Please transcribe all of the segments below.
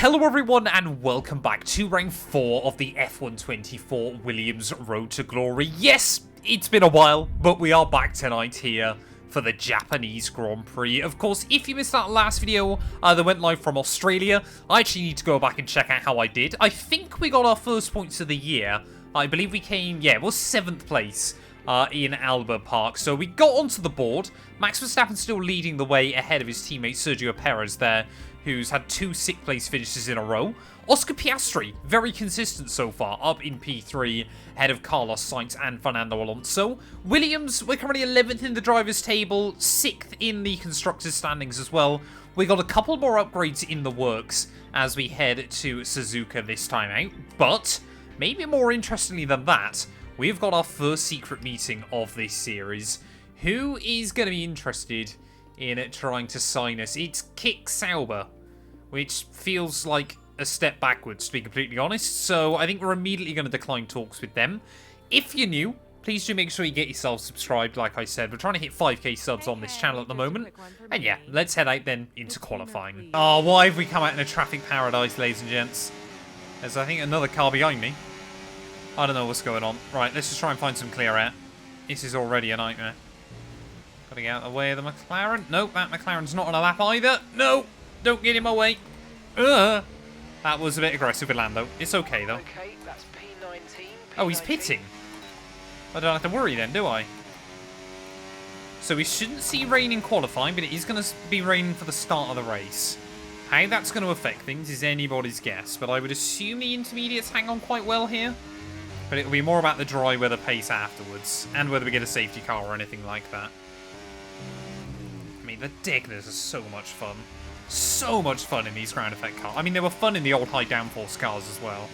Hello everyone and welcome back to Round 4 of the F124 Williams Road to Glory. Yes, it's been a while, but we are back tonight here for the Japanese Grand Prix. Of course, if you missed that last video that went live from Australia, I actually need to go back and check out how I did. I think we got our first points of the year. I believe we came, it was 7th place in Albert Park. So we got onto the board. Max Verstappen still leading the way ahead of his teammate Sergio Perez there, who's had 2 6th place finishes in a row. Oscar Piastri, very consistent so far, up in P3, ahead of Carlos Sainz and Fernando Alonso. Williams, we're currently 11th in the drivers' table, 6th in the constructors' standings as well. We got a couple more upgrades in the works as we head to Suzuka this time out. But, maybe more interestingly than that, we've got our first secret meeting of this series. Who is going to be interested in trying to sign us? It's Kick Sauber, which feels like a step backwards, to be completely honest. So I think we're immediately going to decline talks with them. If you're new, please do make sure you get yourself subscribed. Like I said, we're trying to hit 5k subs on this channel at the moment. And yeah, let's head out then into qualifying. Oh, why have we come out in a traffic paradise, ladies and gents? There's, I think, another car behind me. I don't know what's going on. Right, let's just try and find some clear air. This is already a nightmare. Gotta get out of the way of the McLaren. Nope, that McLaren's not on a lap either. No, don't get in my way. That was a bit aggressive with Lando. It's okay, though. Okay, that's P19. Oh, he's pitting. I don't have to worry then, do I? So we shouldn't see rain in qualifying, but it is going to be raining for the start of the race. How that's going to affect things is anybody's guess, but I would assume the intermediates hang on quite well here. But it'll be more about the dry weather pace afterwards, and whether we get a safety car or anything like that. I mean, the Degners are so much fun. So much fun in these ground effect cars. I mean, they were fun in the old high downforce cars as well.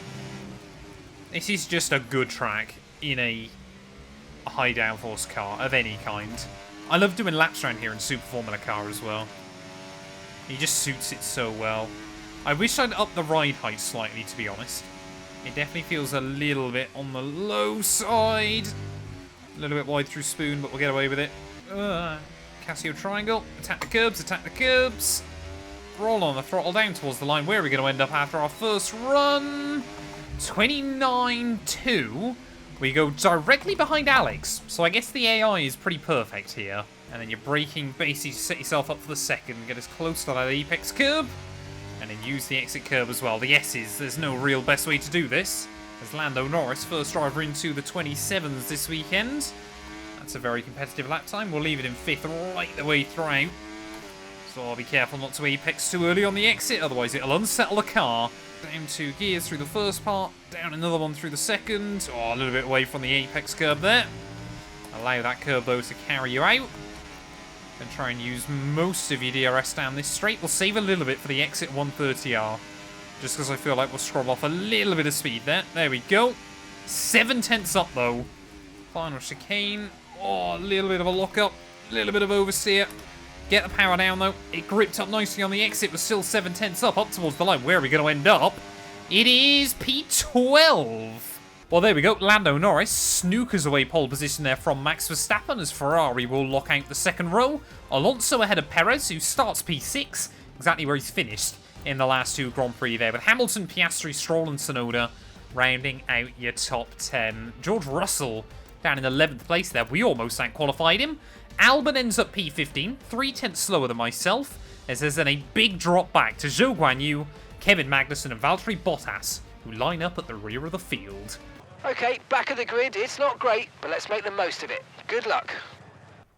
This is just a good track in a high downforce car of any kind. I love doing laps around here in Super Formula car as well. He just suits it so well. I wish I'd up the ride height slightly, to be honest. It definitely feels a little bit on the low side. A little bit wide through Spoon, but we'll get away with it. Casio triangle. Attack the curbs, attack the curbs. Roll on the throttle down towards the line. Where are we going to end up after our first run? 29.2. We go directly behind Alex. So I guess the AI is pretty perfect here. And then you're braking basically to set yourself up for the second. Get as close to that apex curb. And then use the exit curb as well. The S's, there's no real best way to do this. As Lando Norris, first driver into the 27s this weekend. That's a very competitive lap time. We'll leave it in 5th right the way throughout. So I'll be careful not to apex too early on the exit, otherwise it'll unsettle the car. Down 2 gears through the first part, down another one through the second. Oh, a little bit away from the apex curb there. Allow that curb though to carry you out. And try and use most of your DRS down this straight. We'll save a little bit for the exit 130R. Just because I feel like we'll scroll off a little bit of speed there. There we go. 7 tenths up though. Final chicane. Oh, a little bit of a lock-up. A little bit of oversteer. Get the power down, though. It gripped up nicely on the exit. We're still 7 tenths up towards the line. Where are we going to end up? It is P12. Well, there we go. Lando Norris snookers away pole position there from Max Verstappen as Ferrari will lock out the second row. Alonso ahead of Perez, who starts P6, exactly where he's finished in the last 2 Grand Prix there. But Hamilton, Piastri, Stroll and Tsunoda rounding out your top 10. George Russell down in 11th place there. We almost out-qualified him. Albon ends up P15, 3 tenths slower than myself, as there's then a big drop back to Zhou Guanyu, Kevin Magnussen and Valtteri Bottas, who line up at the rear of the field. Okay, back of the grid. It's not great, but let's make the most of it. Good luck.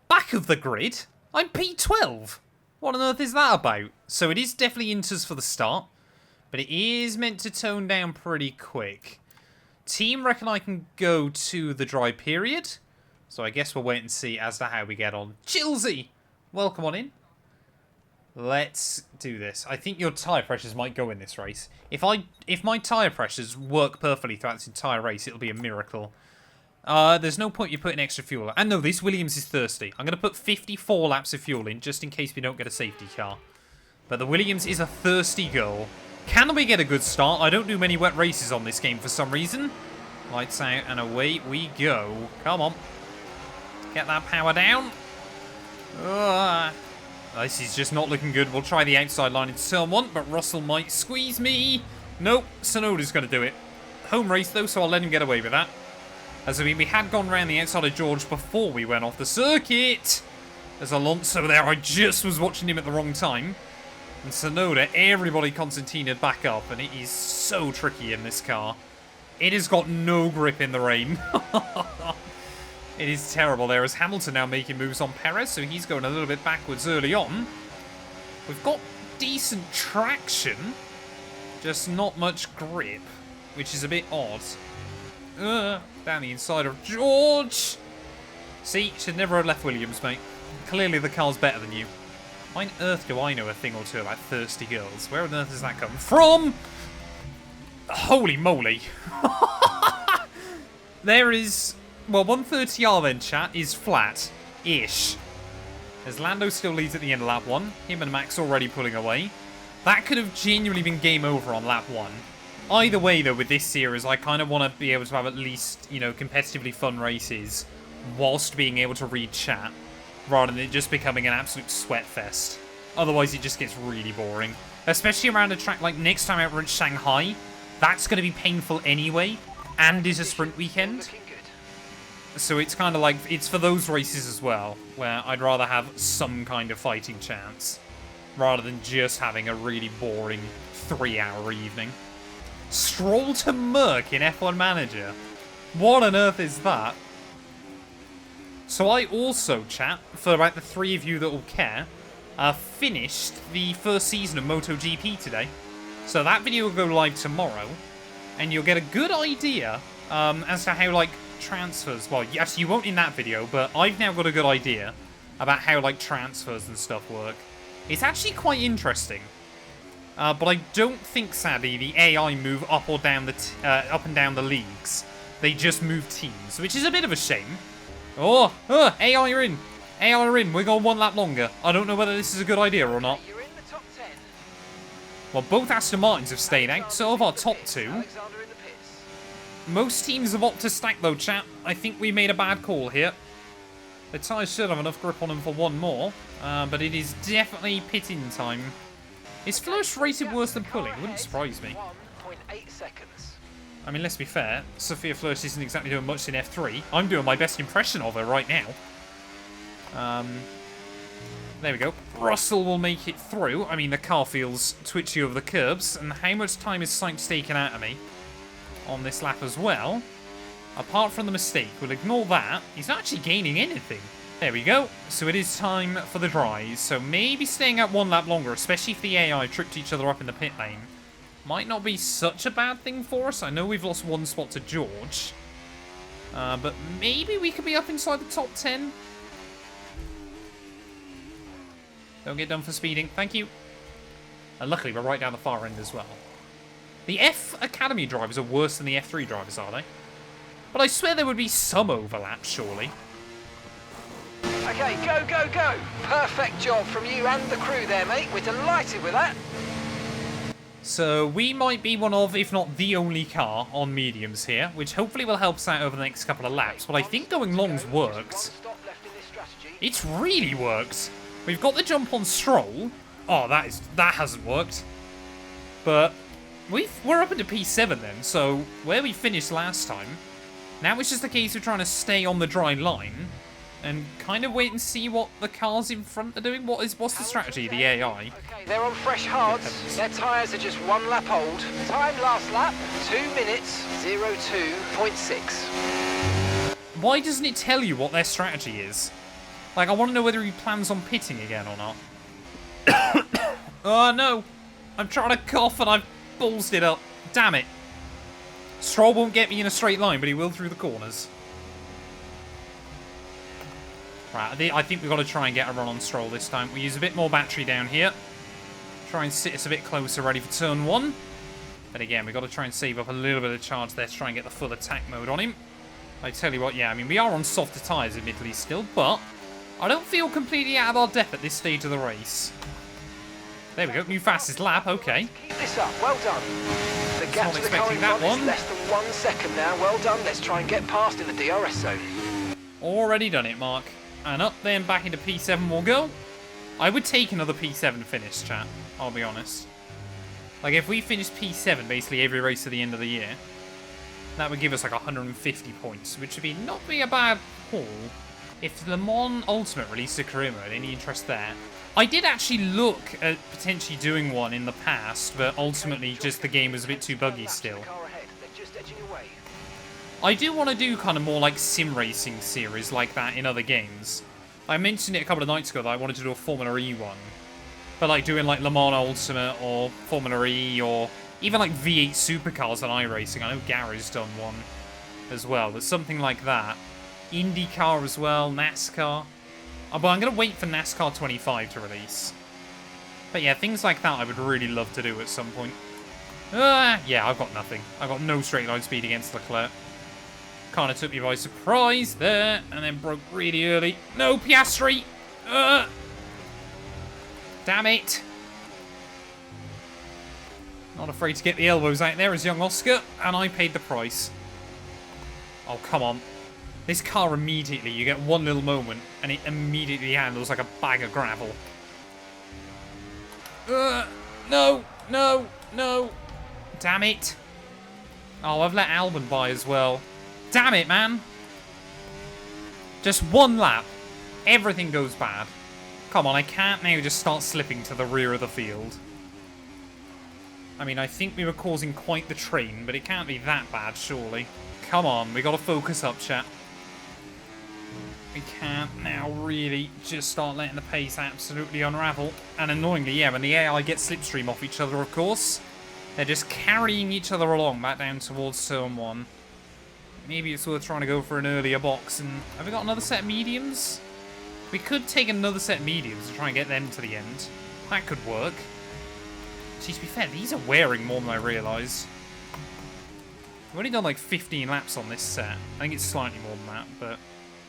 Back of the grid? I'm P12. What on earth is that about? So it is definitely inters for the start, but it is meant to tone down pretty quick. Team reckon I can go to the dry period. So I guess we'll wait and see as to how we get on. Chilsey, welcome on in. Let's do this. I think your tyre pressures might go in this race. If my tyre pressures work perfectly throughout this entire race, it'll be a miracle. There's no point you putting extra fuel. And no, this Williams is thirsty. I'm going to put 54 laps of fuel in just in case we don't get a safety car. But the Williams is a thirsty girl. Can we get a good start? I don't do many wet races on this game for some reason. Lights out and away we go. Come on. Get that power down. This is just not looking good. We'll try the outside line in turn 1, but Russell might squeeze me. Nope, Tsunoda's going to do it. Home race, though, so I'll let him get away with that. As I mean, we had gone around the outside of George before we went off the circuit. There's Alonso there. I just was watching him at the wrong time. And Tsunoda, everybody concertinaed back up, and it is so tricky in this car. It has got no grip in the rain. It is terrible there, as Hamilton now making moves on Perez, so he's going a little bit backwards early on. We've got decent traction, just not much grip, which is a bit odd. Down the inside of George. See, should never have left Williams, mate. Clearly the car's better than you. Why on earth do I know a thing or two about thirsty girls? Where on earth does that come from? Holy moly. There is... Well, 130R then, chat, is flat-ish. As Lando still leads at the end of lap 1. Him and Max already pulling away. That could have genuinely been game over on lap 1. Either way, though, with this series, I kind of want to be able to have at least, you know, competitively fun races whilst being able to read chat, rather than it just becoming an absolute sweat fest. Otherwise, it just gets really boring. Especially around a track like next time out we're in Shanghai. That's going to be painful anyway, and is a sprint weekend. So it's kind of like, it's for those races as well, where I'd rather have some kind of fighting chance, rather than just having a really boring 3-hour evening. Stroll to Merc in F1 Manager. What on earth is that? So I also, chat, for about the 3 of you that will care, finished the first season of MotoGP today. So that video will go live tomorrow, and you'll get a good idea as to how, like, transfers... Well, yes, you won't in that video, but I've now got a good idea about how, like, transfers and stuff work. It's actually quite interesting. But I don't think, sadly, the AI move up or down the up and down the leagues. They just move teams, which is a bit of a shame. Oh, AI are in. AI are in. We're going 1 lap longer. I don't know whether this is a good idea or not. You're in the top 10. Well, both Aston Martins have stayed out, so have our top 2. Most teams have opted to stack, though, chat. I think we made a bad call here. The tyres should have enough grip on them for 1 more, but it is definitely pitting time. Is Fleush rated worse than pulling? Wouldn't surprise me. 1.8 seconds. I mean, let's be fair. Sophia Fleush isn't exactly doing much in F3. I'm doing my best impression of her right now. There we go. Russell will make it through. I mean, the car feels twitchy over the curbs. And how much time is Sainz taken out of me on this lap as well? Apart from the mistake, we'll ignore that. He's not actually gaining anything. There we go. So it is time for the dries. So maybe staying out 1 lap longer, especially if the AI tripped each other up in the pit lane, might not be such a bad thing for us. I know we've lost 1 spot to George. But maybe we could be up inside the top 10. Don't get done for speeding. Thank you. And luckily, we're right down the far end as well. The F Academy drivers are worse than the F3 drivers, are they? But I swear there would be some overlap, surely. Okay, go, go, go. Perfect job from you and the crew there, mate. We're delighted with that. So we might be one of, if not the only car on mediums here, which hopefully will help us out over the next couple of laps. But I think going long's worked. It's really worked. We've got the jump on Stroll. Oh, that hasn't worked. But we're up into P7 then, so where we finished last time, now it's just a case of trying to stay on the dry line and kind of wait and see what the cars in front are doing. What's the strategy, the AI? Okay, they're on fresh hards. Their tyres are just 1 lap old. Time last lap, 2 minutes, 02.6. Why doesn't it tell you what their strategy is? Like, I want to know whether he plans on pitting again or not. Oh, no. I'm trying to cough and I've ballsed it up. Damn it. Stroll won't get me in a straight line, but he will through the corners. Right, I think we've got to try and get a run on Stroll this time. We use a bit more battery down here. Try and sit us a bit closer, ready for turn 1. But again, we've got to try and save up a little bit of charge there to try and get the full attack mode on him. I tell you what, yeah, I mean, we are on softer tyres, admittedly, still, but I don't feel completely out of our depth at this stage of the race. There we go, new fastest lap, okay. Keep this up, well done. The gap to the car in front is less than 1 second now. Well done, let's try and get past in the DRS zone. Already done it, Mark. And up then, back into P7 we'll go. I would take another P7 finish, chat. I'll be honest. Like, if we finished P7 basically every race at the end of the year, that would give us like 150 points, which would not be a bad haul. If Le Mans Ultimate released a career mode, any interest there? I did actually look at potentially doing one in the past, but ultimately just the game was a bit too buggy still. I do want to do kind of more like sim racing series like that in other games. I mentioned it a couple of nights ago that I wanted to do a Formula E one. But like doing like Le Mans Ultimate or Formula E or even like V8 supercars on iRacing. I know Gary's done one as well. There's something like that. IndyCar as well, NASCAR. But I'm going to wait for NASCAR 25 to release. But yeah, things like that I would really love to do at some point. Yeah, I've got nothing. I've got no straight line speed against Leclerc. Kind of took me by surprise there, and then broke really early. No, Piastri! Damn it! Not afraid to get the elbows out there as young Oscar, and I paid the price. Oh, come on. This car immediately, you get one little moment, and it immediately handles like a bag of gravel. No, no, no. Damn it. Oh, I've let Albon by as well. Damn it, man. Just one lap. Everything goes bad. Come on, I can't now just start slipping to the rear of the field. I mean, I think we were causing quite the train, but it can't be that bad, surely. Come on, we gotta focus up, chat. We can't now really just start letting the pace absolutely unravel. And annoyingly, yeah, when the AI get slipstream off each other, of course, they're just carrying each other along back down towards turn 1. Maybe it's worth trying to go for an earlier box. And have we got another set of mediums? We could take another set of mediums and try and get them to the end. That could work. Gee, to be fair, these are wearing more than I realised. We've only done like 15 laps on this set. I think it's slightly more than that, but...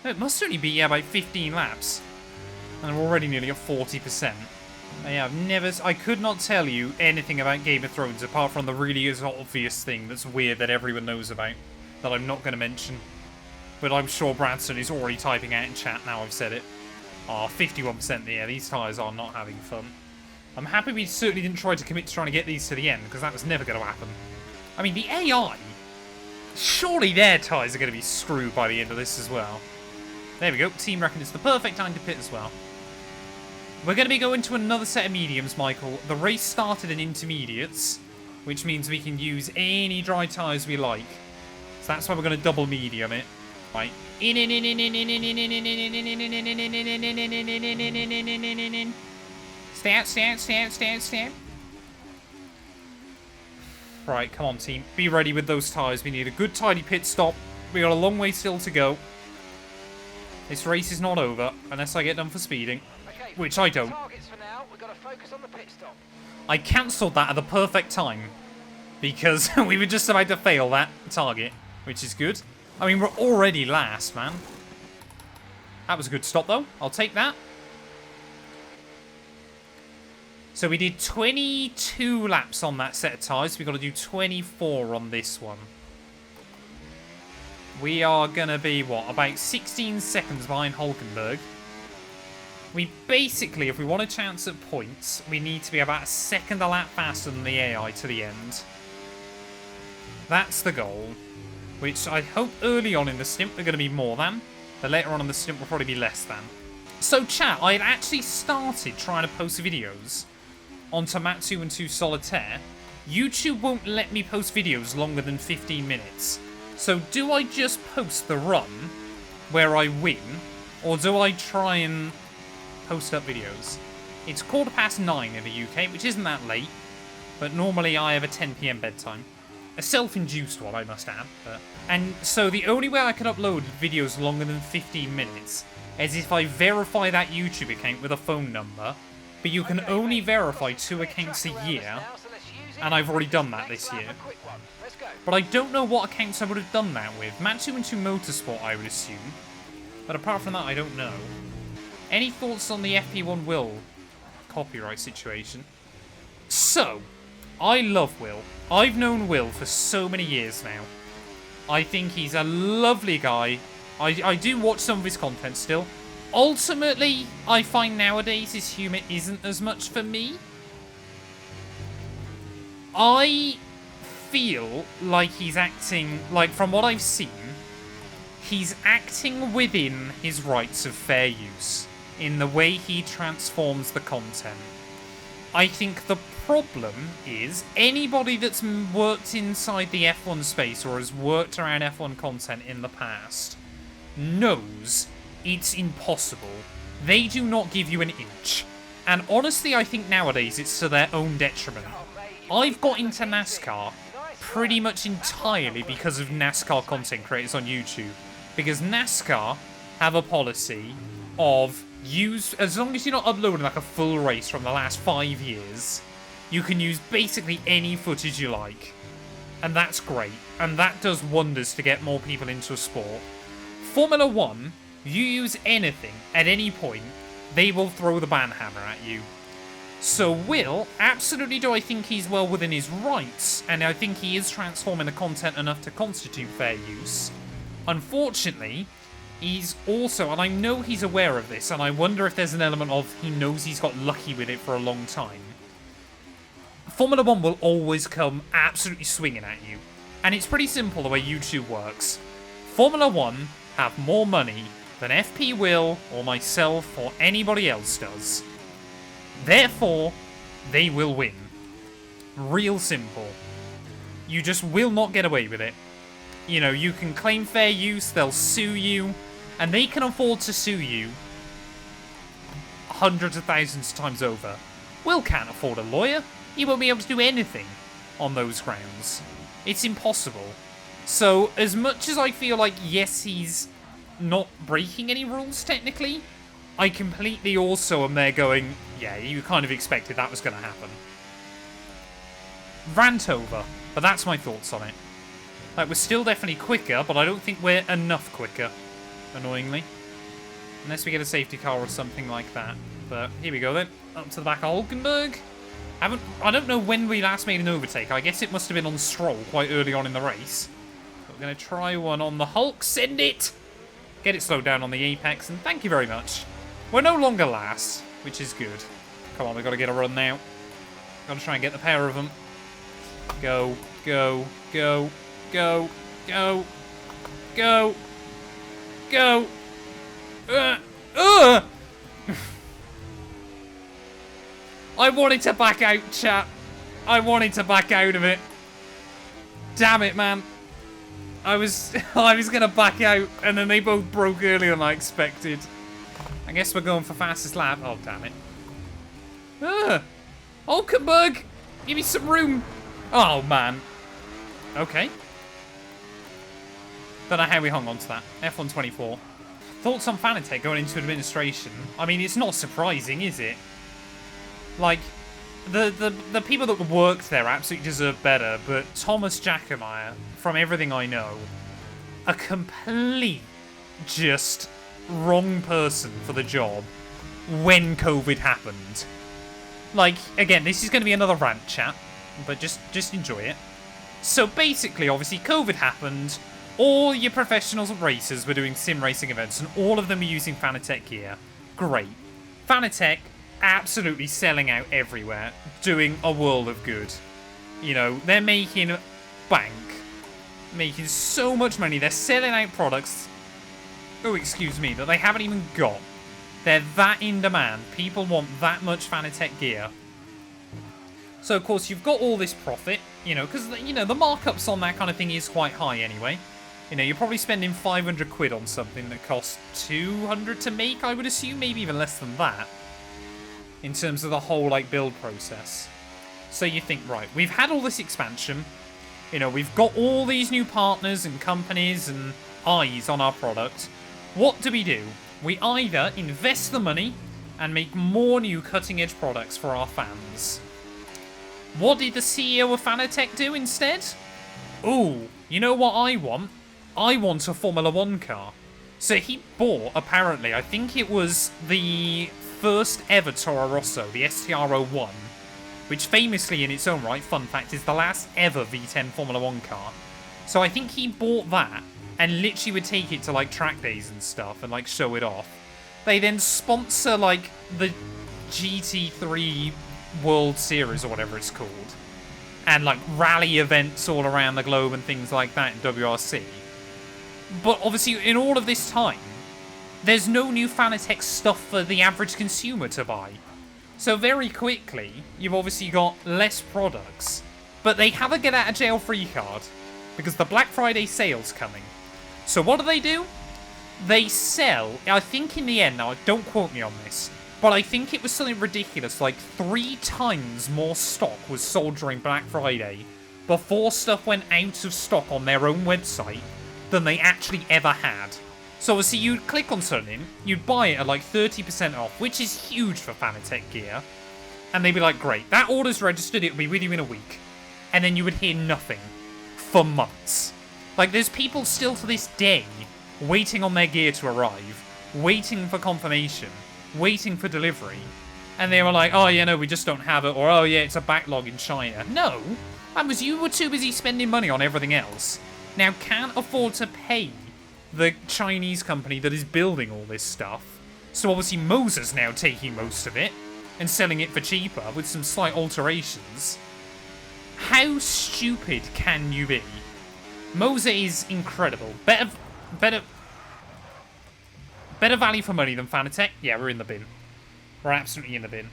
No, it must only be, yeah, about 15 laps. And we're already nearly at 40%. Yeah, I could not tell you anything about Game of Thrones apart from the really obvious thing that's weird that everyone knows about. That I'm not going to mention. But I'm sure Bradson is already typing out in chat now I've said it. Oh, 51%, yeah, these tyres are not having fun. I'm happy we certainly didn't try to commit to trying to get these to the end, because that was never going to happen. I mean, the AI... Surely their tyres are going to be screwed by the end of this as well. There we go. Team reckon it's the perfect time to pit as well. We're going to be going to another set of mediums, Michael. The race started in intermediates, which means we can use any dry tyres we like. So that's why we're going to double medium it. Right. Stay out, stay out, stay out, stay out, stay out. Right, come on, team. Be ready with those tyres. We need a good, tidy pit stop. We got a long way still to go. This race is not over, unless I get done for speeding. Okay, which I don't. For now. We've got to focus on the pit stop. I cancelled that at the perfect time. Because we were just about to fail that target, which is good. I mean, we're already last, man. That was a good stop, though. I'll take that. So we did 22 laps on that set of tyres. We've got to do 24 on this one. We are going to be, what, about 16 seconds behind Hulkenberg. We basically, if we want a chance at points, we need to be about a second a lap faster than the AI to the end. That's the goal. Which I hope early on in the stint we're going to be more than. But later on in the stint we'll probably be less than. So chat, I had actually started trying to post videos onto Matt212 Solitaire. YouTube won't let me post videos longer than 15 minutes. So do I just post the run where I win, or do I try and post up videos? It's 9:15 in the UK, which isn't that late, but normally I have a 10 PM bedtime. A self-induced one, I must add. And so the only way I can upload videos longer than 15 minutes is if I verify that YouTube account with a phone number, but you can only verify 2 accounts a year, and I've already done that this year. But I don't know what accounts I would have done that with. Matt212 Motorsport, I would assume. But apart from that, I don't know. Any thoughts on the FP1 Will copyright situation? So, I love Will. I've known Will for so many years now. I think he's a lovely guy. I do watch some of his content still. Ultimately, I find nowadays his humour isn't as much for me. I feel like he's acting, like from what I've seen, he's acting within his rights of fair use in the way he transforms the content. I think the problem is anybody that's worked inside the F1 space or has worked around F1 content in the past knows it's impossible. They do not give you an inch. And honestly, I think nowadays it's to their own detriment. I've got into NASCAR pretty much entirely because of NASCAR content creators on YouTube. Because NASCAR have a policy of as long as you're not uploading like a full race from the last 5 years, you can use basically any footage you like. And that's great. And that does wonders to get more people into a sport. Formula 1, you use anything at any point, they will throw the banhammer at you. So Will, absolutely do I think he's well within his rights, and I think he is transforming the content enough to constitute fair use. Unfortunately, he's also, and I know he's aware of this, and I wonder if there's an element of he knows he's got lucky with it for a long time. Formula 1 will always come absolutely swinging at you. And it's pretty simple the way YouTube works. Formula 1 have more money than FP will, or myself, or anybody else does. Therefore, they will win. Real simple. You just will not get away with it. You know, you can claim fair use, they'll sue you, and they can afford to sue you hundreds of thousands of times over. Will can't afford a lawyer. He won't be able to do anything on those grounds. It's impossible. So, as much as I feel like, yes, he's not breaking any rules, technically, I completely also am there going, yeah, you kind of expected that was going to happen. Rant over, but that's my thoughts on it. Like, we're still definitely quicker, but I don't think we're enough quicker, annoyingly. Unless we get a safety car or something like that. But here we go then, up to the back of Hulkenberg. I don't know when we last made an overtake. I guess it must have been on Stroll quite early on in the race. But we're going to try one on the Hulk. Send it! Get it slowed down on the apex, and thank you very much. We're no longer last, which is good. Come on, we've got to get a run now. Got to try and get the pair of them. Go, go, go, go, go, go, go. I wanted to back out, chat. I wanted to back out of it. Damn it, man. I was gonna back out, and then they both broke earlier than I expected. I guess we're going for fastest lap. Oh, damn it. Hulkenberg, give me some room. Oh, man. Okay. Don't know how we hung on to that. F124. Thoughts on Fanatec going into administration? I mean, it's not surprising, is it? Like, the people that worked there absolutely deserve better, but Thomas Jackemeyer, from everything I know, a complete just wrong person for the job when COVID happened. Like, again, this is going to be another rant chat, but just enjoy it. So basically, obviously, COVID happened. All your professionals and racers were doing sim racing events, and all of them were using Fanatec gear. Great. Fanatec absolutely selling out everywhere, doing a world of good. You know, they're making bank, making so much money. They're selling out products, oh, excuse me, that they haven't even got. They're that in demand. People want that much Fanatec gear. So, of course, you've got all this profit, you know, because, you know, the markups on that kind of thing is quite high anyway. You know, you're probably spending 500 quid on something that costs 200 to make, I would assume, maybe even less than that, in terms of the whole, like, build process. So you think, right, we've had all this expansion, you know, we've got all these new partners and companies and eyes on our product. What do? We either invest the money and make more new cutting-edge products for our fans. What did the CEO of Fanatec do instead? Ooh, you know what I want? I want a Formula 1 car. So he bought, apparently, I think it was the first ever Toro Rosso, the STR01, which famously in its own right, fun fact, is the last ever V10 Formula 1 car. So I think he bought that and literally would take it to like track days and stuff and like show it off. They then sponsor, like, the GT3 World Series or whatever it's called. And, like, rally events all around the globe and things like that in WRC. But, obviously, in all of this time, there's no new Fanatec stuff for the average consumer to buy. So, very quickly, you've obviously got less products. But they have a get-out-of-jail-free card. Because the Black Friday sale's coming. So, what do? They sell, I think in the end, now don't quote me on this, but I think it was something ridiculous, like 3 times more stock was sold during Black Friday before stuff went out of stock on their own website than they actually ever had. So obviously you'd click on something, you'd buy it at like 30% off, which is huge for Fanatec gear, and they'd be like, great, that order's registered, it'll be with you in a week. And then you would hear nothing for months. Like, there's people still to this day waiting on their gear to arrive, waiting for confirmation, waiting for delivery, and they were like, oh yeah, no, we just don't have it, or oh yeah, it's a backlog in China. No, that was you were too busy spending money on everything else. Now, can't afford to pay the Chinese company that is building all this stuff, so obviously Moser's now taking most of it and selling it for cheaper with some slight alterations. How stupid can you be? Moser is incredible. Better value for money than Fanatec. Yeah, we're in the bin. We're absolutely in the bin.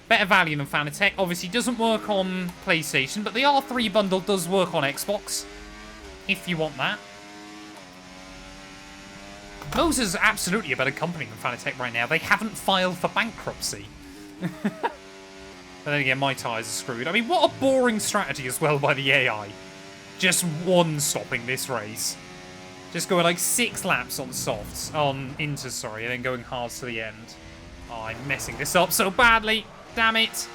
Better value than Fanatec. Obviously, doesn't work on PlayStation, but the R3 bundle does work on Xbox. If you want that. Moser's absolutely a better company than Fanatec right now. They haven't filed for bankruptcy. But then again, my tyres are screwed. I mean, what a boring strategy as well by the AI. Just one-stopping this race. Just going like 6 laps on softs, on inters, sorry, and then going hard to the end. Oh, I'm messing this up so badly. Damn it.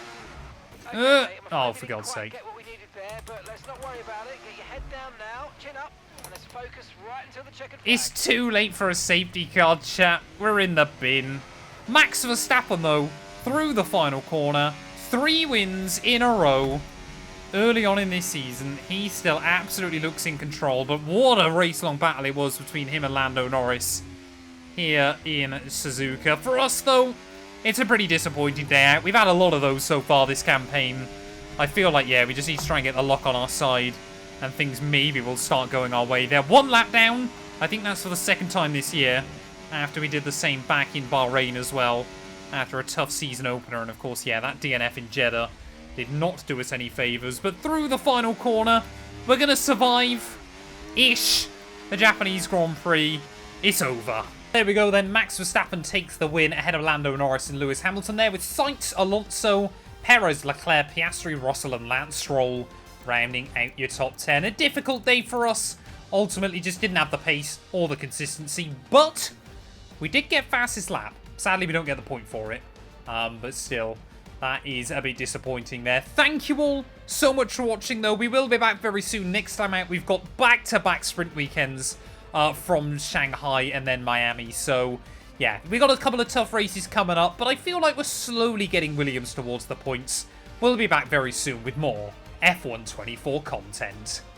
Oh, for God's sake. Get what we needed there, but let's not worry about it. Get your head down now, chin up, and let's focus right until the checkered flag. It's too late for a safety car, chat. We're in the bin. Max Verstappen, though, through the final corner. 3 wins in a row. Early on in this season, he still absolutely looks in control, but what a race-long battle it was between him and Lando Norris here in Suzuka. For us, though, it's a pretty disappointing day out. We've had a lot of those so far this campaign. I feel like, yeah, we just need to try and get the luck on our side, and things maybe will start going our way. They're 1 lap down. I think that's for the 2nd time this year, after we did the same back in Bahrain as well, after a tough season opener. And, of course, yeah, that DNF in Jeddah did not do us any favours, but through the final corner, we're going to survive-ish the Japanese Grand Prix. It's over. There we go then. Max Verstappen takes the win ahead of Lando Norris and Lewis Hamilton there, with Sainz, Alonso, Perez, Leclerc, Piastri, Russell and Lance Stroll rounding out your top 10. A difficult day for us. Ultimately just didn't have the pace or the consistency, but we did get fastest lap. Sadly, we don't get the point for it, but still, that is a bit disappointing there. Thank you all so much for watching, though. We will be back very soon. Next time out, we've got back-to-back sprint weekends from Shanghai and then Miami. So, yeah, we got a couple of tough races coming up, but I feel like we're slowly getting Williams towards the points. We'll be back very soon with more F1 24 content.